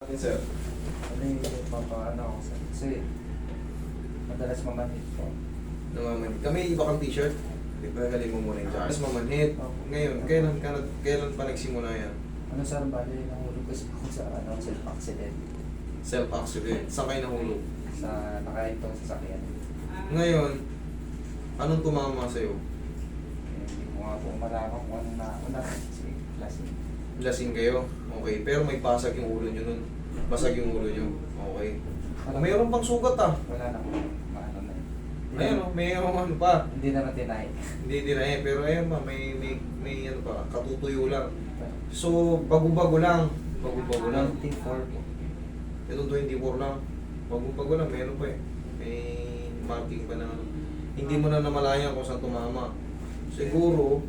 Yes, sir. Ano yung papaano ako sa... Kasi madalas mamanhit po. Namamanhit. Kami iba kang t-shirt. Di ba galing mo muna yung jacket. Mamanhit. Ngayon, kailan pa nagsimula yan? Ano sir, bali nahulog kasi ako sa self-accident. Self-accident. Saan kayo nahulog? Sa nakaitong sasakyan. Ngayon, anong tumama sa'yo? Hindi ko nga po malaman kung anong nauna kasi lasing. Lasing kayo? Okay. Pero may basag yung ulo nyo nun. Basag yung ulo nyo. Okay. Mayroon pang sugat ah. Wala na po. Maano na yun. Ayun oh, may ano pa. Hindi naman tinay. Hindi din eh, pero ayun pa, may ano pa, katutuyo lang. So, bago-bago lang. Bago-bago lang. 24 po. Ito 24 lang. Bago-bago lang, meron pa eh. May marking pa na ano. Hindi mo na namalayan kung saan tumama. Siguro,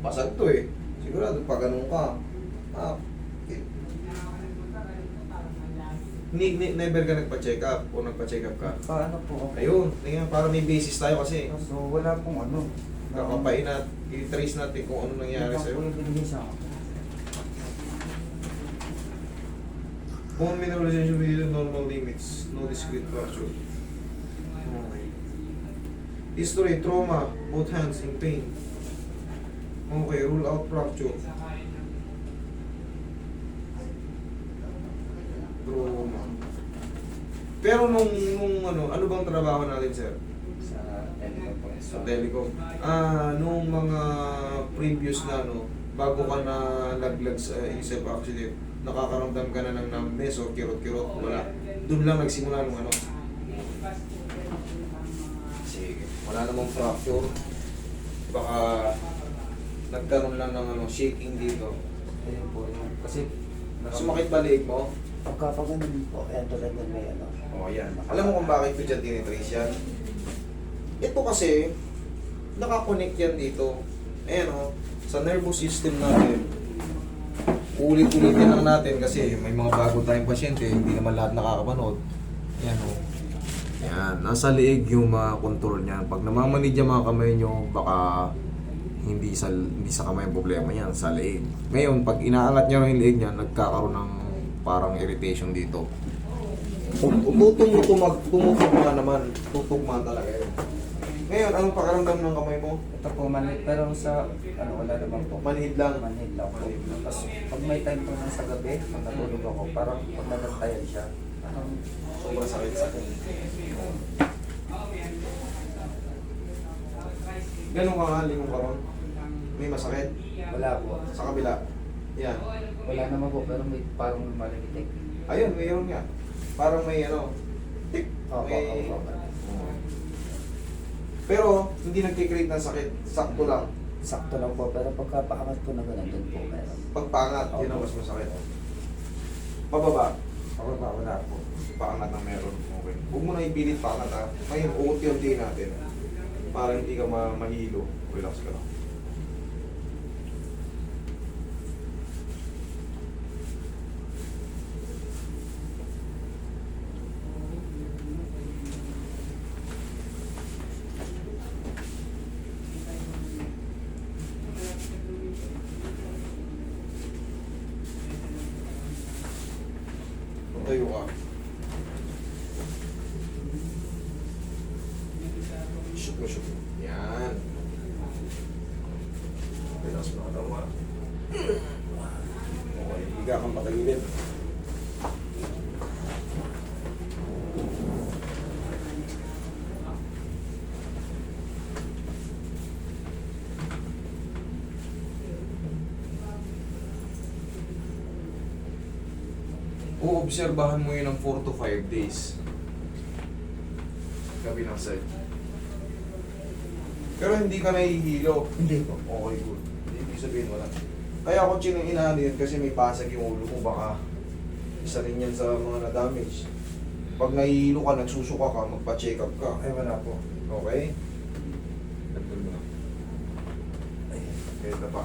pasag to eh. Sigurado pag ganun ka. Eh. Never ka nagpa-check up o nagpa-check up ka? Paano po ako? Ayun, tingnan, para may basis tayo kasi. So wala pong ano. Kakapain natin, i-trace natin kung ano nangyari sa'yo. Hindi pa po yung binigay sa akin. Bone mineralization within normal limits, no discrete fracture. Okay. History, trauma, both hands in pain. Okay, rule out fracture. Trauma. Pero nung ano bang trabaho natin, sir? Sa telecom po. Sa telecom. Nung mga previous na bago ka na laglag sa isip accident, nakakaramdam ka na ng numbness o kirot-kirot, wala. Doon lang nagsimula nung ano. Sige. Wala namang fracture. Baka nagkaroon lang ng shaking dito. Ayun po. Kasi Sumakit ba liig mo? pagkapag ganun po, ayan tulad ng may ano. Oh, yan. Alam mo kung bakit ko dyan tinitrace yan? Ito kasi, nakakonect yan dito. Ayan o, sa nervous system natin. Ulit-ulitin lang natin kasi may mga bago tayong pasyente, hindi naman lahat nakakapanood. Ayan o. Ayan, nasa liig yung mga control niyan. Pag namamanid yung mga kamay nyo, baka hindi sa kamay ang problema yan, sa liig. Ngayon, pag inaangat nyo yung liig niya, nagkakaroon ng parang irritation dito. Tumutugma naman. Tutugma talaga yun. Ngayon, anong pakaramdam ng kamay mo? Ito po manhid, pero sa ano wala naman po. Manhid lang. Manhid lang po. Manhid lang. Tapos pag may time po na sa gabi, pag natulog ako, parang pag nagantayan siya, parang Sobrang sakit. Ganun ka nga, lingon ka ron. May masakit. wala po. Sa kabila. Yan. Wala naman po, pero may parang maligitik. Ayun, mayroon nga. Parang may tik. Opo, May... opo. Pero, hindi nagkikreate ng sakit. Sakto lang. Sakto lang po, pero pagkapaangat ko na ganun dun po, meron. Pagpangat, yun ang mas masakit. Pababa. Pababa, wala po. Paangat na meron. Okay. Huwag mo na ipilit paangat ha. Ngayon, uunti-unti natin. Para hindi ka mahilo. Relax ka lang. Tayo ka. Shoot mo. Yan. Relax mo na tama. Okay, higa kang patagilid. Uobserbahan mo yun ng 4 to 5 days. Kabilang side. Pero hindi ka nahihilo. Hindi po. Okay, good. Hindi ibig sabihin wala. Kaya ako inaano yun kasi may pasag yung ulo mo. Baka isa rin yan sa mga na-damage. Pag nahihilo ka, nagsusuka ka, magpa-check up ka. Ay, wala po. Okay? Nagpul mo na. Okay, ito pa.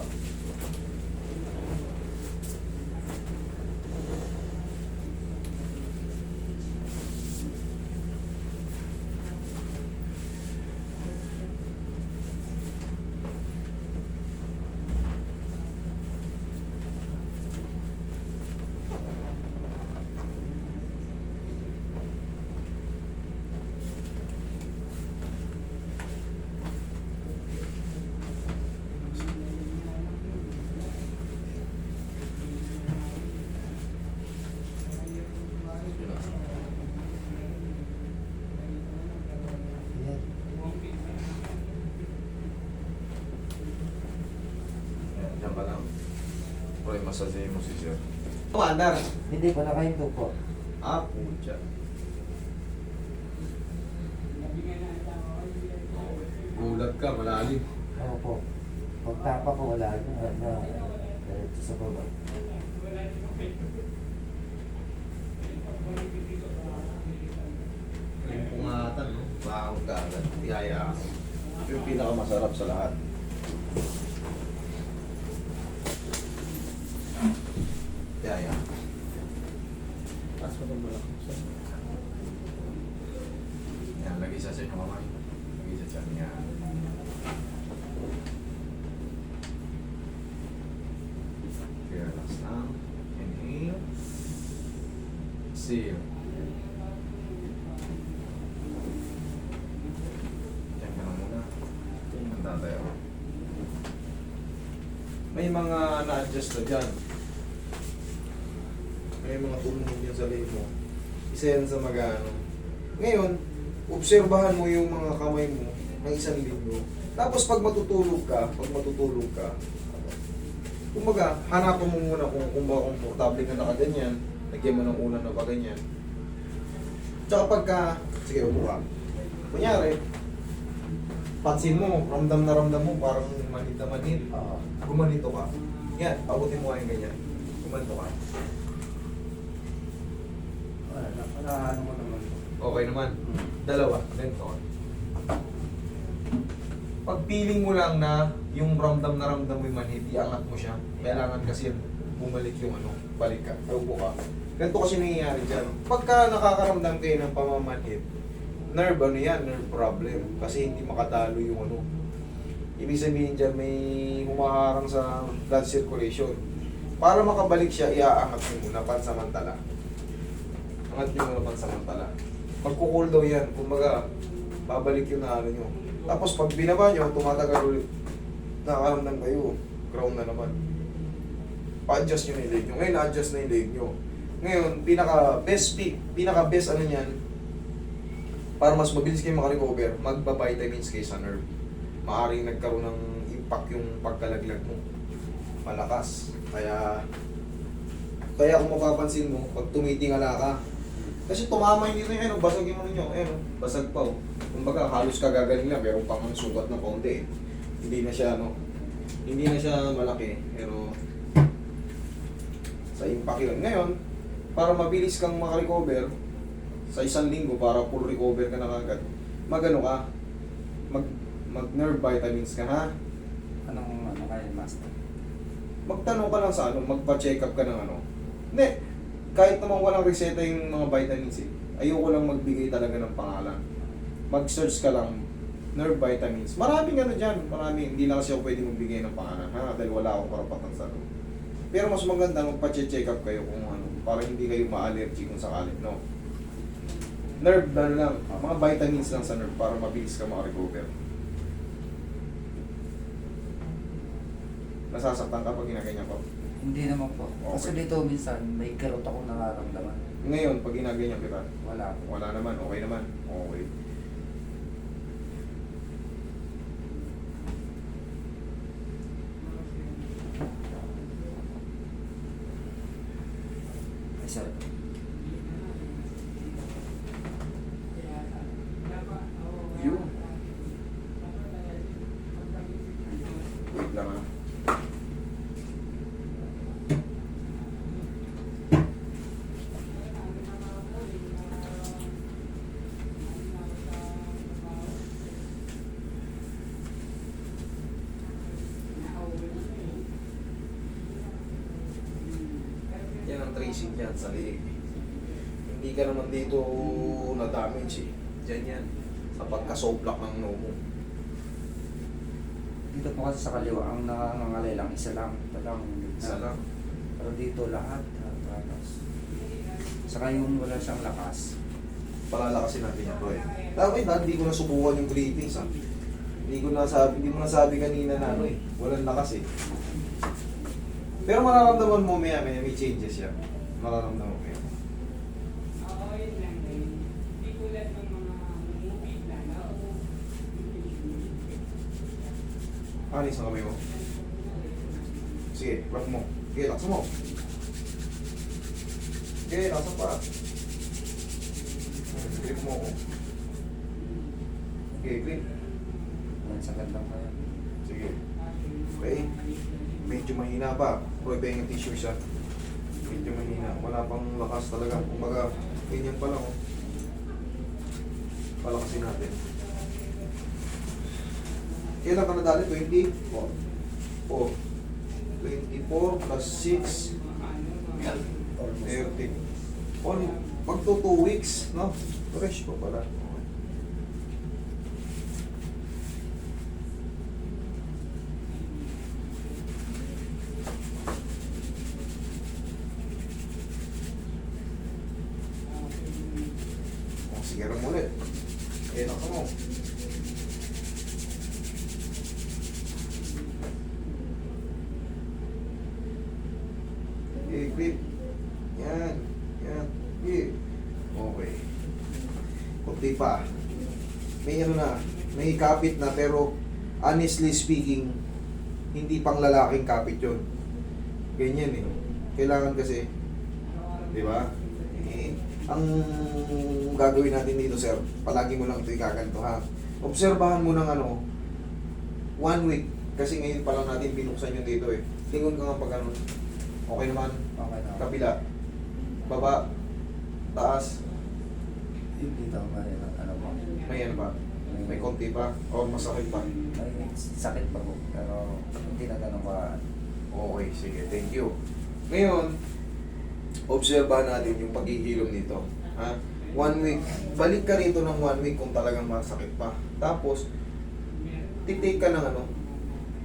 masasayin mo si Sir. Mandar. Hindi pa nakahinto po. Ah, pucha. Gulat ka, malalim. Oo po. Pagtapa ko wala na diretso sa baba. Yung pungatan, no? Bakong ka agad. Tiyaya ako. Ito yung pinakamasarap sa lahat. Tiyaya. Taas mo itong malaki. Yan, lagi sa inyo kamay. Lagi sa tiyan niya. Okay, relax lang. Inhale. Exhale. Diyan ka lang muna. Handa tayo. May mga na-adjust na dyan. May mga tulong dyan sa leg mo. Isa yan sa mag-ano. Ngayon, obserbahan mo yung mga kamay mo ng isang linggo. Tapos pag matutulog ka, kumbaga, hanapan mo muna kung ba komportable ka nakaganyan, lagyan mo ng unan na pa ganyan. Tsaka pagka, sige, upo ka. Kunyari, pansin mo, ramdam na ramdam mo, parang manid na manid. Gumanito ka. Yan, pabutin mo nga yung ganyan. Gumanito ka. Wala, ano mo naman. Okay naman. Dalawa, ganito. Pag feeling mo lang na yung ramdam na ramdam mo yung manhid, iangat mo siya. Kailangan kasi bumalik yung ano, balik ka, upo ka. Ganito kasi nangyayari dyan. Pagka nakakaramdam kayo ng pamamanhid, nerve ano yan, nerve problem. Kasi hindi makatalo yung ano. Ibig sabihin dyan, may humaharang sa blood circulation. Para makabalik siya, iaangat mo muna pansamantala. Angat nyo muna pansamantala. Magkukul daw yan. Kumbaga, babalik yung naano nyo. Tapos pag binaba nyo, tumatagal ulit. Nakakaramdam kayo. Ground na naman. Pa-adjust nyo na yung leg nyo. Ngayon, na-adjust na yung leg nyo. Ngayon, pinaka-best ano nyan, para mas mabilis kayo makarecover, magba-vitamins kayo sa nerve. Maaring nagkaroon ng impact yung pagkalaglag mo. Malakas. Kaya kung mapapansin mo, pag tumitingala ka, kasi tumama yung dito yung basag yung ano nyo, basag pa oh. Kumbaga, halos kagagaling lang, pero pang sugat ng konti eh. Hindi na siya malaki, pero sa impact yun. Ngayon, para mabilis kang makarecover, sa isang linggo, para full recover ka na kagad, mag-ano ka, mag-nerve vitamins ka ha? Anong kaya, master? Magtanong ka lang sa ano, magpa-check up ka ng ano. Hindi, kahit naman walang reseta yung mga vitamins eh, ayoko lang magbigay talaga ng pangalan. Mag-search ka lang, nerve vitamins. Maraming ano dyan, hindi na kasi ako pwede magbigay ng pangalan ha, dahil wala akong karapatan sa ano. Pero mas maganda magpa-check up kayo kung ano, para hindi kayo ma-allergy kung sakali, no? Nerve ano lang, mga vitamins lang sa nerve para mabilis ka makarecover. Nasasaktan ka pag ginaganyan ko. Hindi naman po. Okay. Kasi dito minsan may karot akong nararamdaman. Ngayon, pag ginaganyan kita, Wala po. wala naman, okay naman. Okay. Ay, sir. Yun. Wait lang ha. Yan ang tracing yan sa liig. Hindi ka naman dito na-damage eh. Diyan yan. Sa pagka-soplak ng noo mo. Dito po kasi sa kaliwa, ang nangangalay lang, isa lang. Isa lang. Pero dito lahat, halos. Saka yung wala siyang lakas. Palalakasin natin ito eh. Tapos hindi ko nasubukan yung breathings ha. Hindi mo nasabi kanina na ano eh. Walang lakas eh. Pero mararamdaman mo may changes yan. Mararamdaman mo yan. Alis na kamay mo. Sige, rock mo. Okay, laksa mo. Okay, laksa pa. Grip mo ako. Okay, grip. Yan, sagad lang kaya. Sige. Okay. Medyo mahina pa. Pwede yung tissue siya. Medyo mahina. Wala pang lakas talaga. Kumbaga, ganyan pa lang. Oh. Palakasin natin. Kailan ka nadali? 20? Oh. 24 plus 6. Almost. 30. On, magto 2 weeks, no? Fresh pa pala. Okay. Sige rin ulit. Eh, naka mo. Okay, grip. Yan. Yan. Okay. Okay. Kunti pa. May ano na, may kapit na pero honestly speaking, hindi pang lalaking kapit yun. Ganyan eh. Kailangan kasi, di ba? Eh, ang gagawin natin dito, sir, palagi mo lang ito ikaganto, ha? Obserbahan mo ng 1 week. Kasi ngayon pa lang natin binuksan yun dito eh. Tingon ka nga pag ano. Okay naman. Okay na. Kabila. Baba. Taas. Yung dito, ano mo? May ano ba? May konti pa? O masakit pa? May sakit pa po, pero hindi na ganun ka. Okay, sige. Thank you. Ngayon, obserbahan natin yung paghihilom nito. Ha? 1 week. Balik ka rito ng 1 week kung talagang masakit pa. Tapos, titake ka ng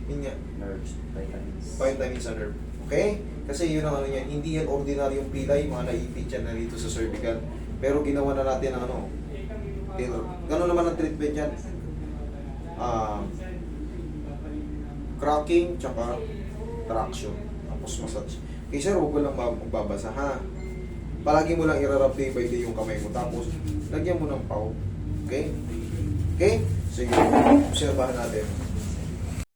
yun nga, Nerves, vitamins. vitamins sa nerve. Okay? Kasi yun ang yan. Hindi yan ordinaryong pilay. Mga naipit yan na rito sa cervical. Pero ginawa na natin ang gano'n naman ang treatment yan. Cracking, tsaka traction. Tapos massage. Okay sir, huwag mo lang magbabasa ha. Palagi mo lang irarap day by day yung kamay mo. Tapos, lagyan mo ng pau. Okay? Okay? Sige, obserbahan natin.